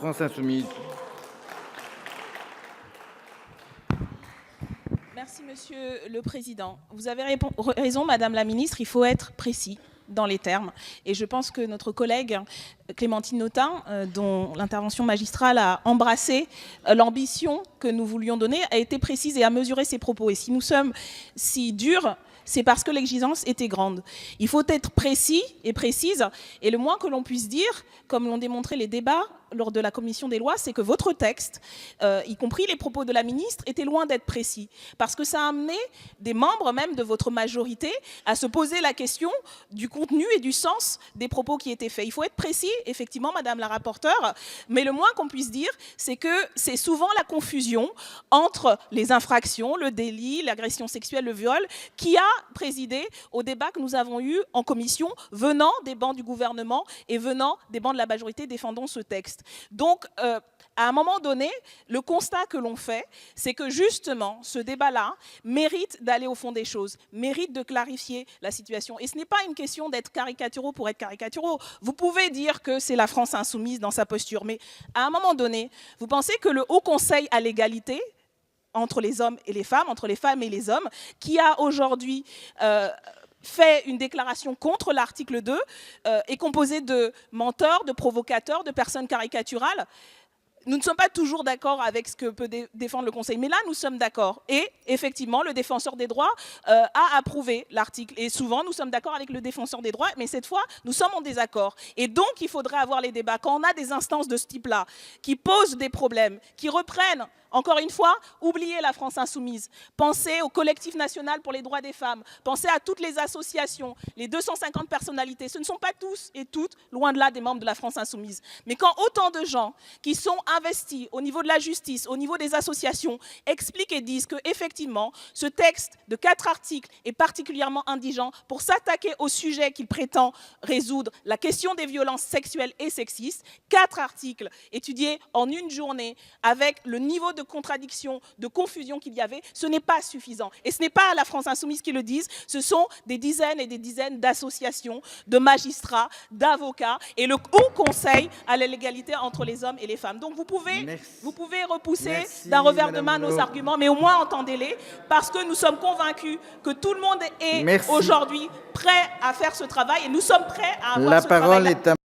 France Insoumise. Merci, Monsieur le Président. Vous avez raison, Madame la Ministre, il faut être précis dans les termes. Et je pense que notre collègue Clémentine Autain, dont l'intervention magistrale a embrassé l'ambition que nous voulions donner, a été précise et a mesuré ses propos. Et si nous sommes si durs, c'est parce que l'exigence était grande. Il faut être précis et précise, et le moins que l'on puisse dire, comme l'ont démontré les débats lors de la commission des lois, c'est que votre texte, y compris les propos de la ministre, était loin d'être précis. Parce que ça a amené des membres même de votre majorité à se poser la question du contenu et du sens des propos qui étaient faits. Il faut être précis, effectivement, Madame la rapporteure, mais le moins qu'on puisse dire, c'est que c'est souvent la confusion entre les infractions, le délit, l'agression sexuelle, le viol, qui a présidé au débat que nous avons eu en commission, venant des bancs du gouvernement et venant des bancs de la majorité défendant ce texte. Donc, à un moment donné, le constat que l'on fait, c'est que justement, ce débat-là mérite d'aller au fond des choses, mérite de clarifier la situation. Et ce n'est pas une question d'être caricaturaux pour être caricaturaux. Vous pouvez dire que c'est la France insoumise dans sa posture, mais à un moment donné, vous pensez que le Haut Conseil à l'égalité entre les hommes et les femmes, entre les femmes et les hommes, qui a aujourd'hui fait une déclaration contre l'article 2, est composé de menteurs, de provocateurs, de personnes caricaturales. Nous ne sommes pas toujours d'accord avec ce que peut défendre le Conseil, mais là, nous sommes d'accord. Et effectivement, le défenseur des droits a approuvé l'article. Et souvent, nous sommes d'accord avec le défenseur des droits, mais cette fois, nous sommes en désaccord. Et donc, il faudrait avoir les débats. Quand on a des instances de ce type-là, qui posent des problèmes, qui reprennent, encore une fois, oubliez la France insoumise. Pensez au collectif national pour les droits des femmes. Pensez à toutes les associations, les 250 personnalités. Ce ne sont pas tous et toutes, loin de là, des membres de la France insoumise. Mais quand autant de gens qui sont investis au niveau de la justice, au niveau des associations, expliquent et disent qu'effectivement, ce texte de 4 articles est particulièrement indigent pour s'attaquer au sujet qu'il prétend résoudre, la question des violences sexuelles et sexistes. 4 articles étudiés en une journée avec le niveau de contradiction, de confusion qu'il y avait, ce n'est pas suffisant. Et ce n'est pas la France insoumise qui le disent, ce sont des dizaines et des dizaines d'associations, de magistrats, d'avocats et le Haut Conseil à l'égalité entre les hommes et les femmes. Donc vous pouvez repousser d'un revers de main nos arguments, mais au moins entendez-les, parce que nous sommes convaincus que tout le monde est aujourd'hui prêt à faire ce travail et nous sommes prêts à avoir ce travail.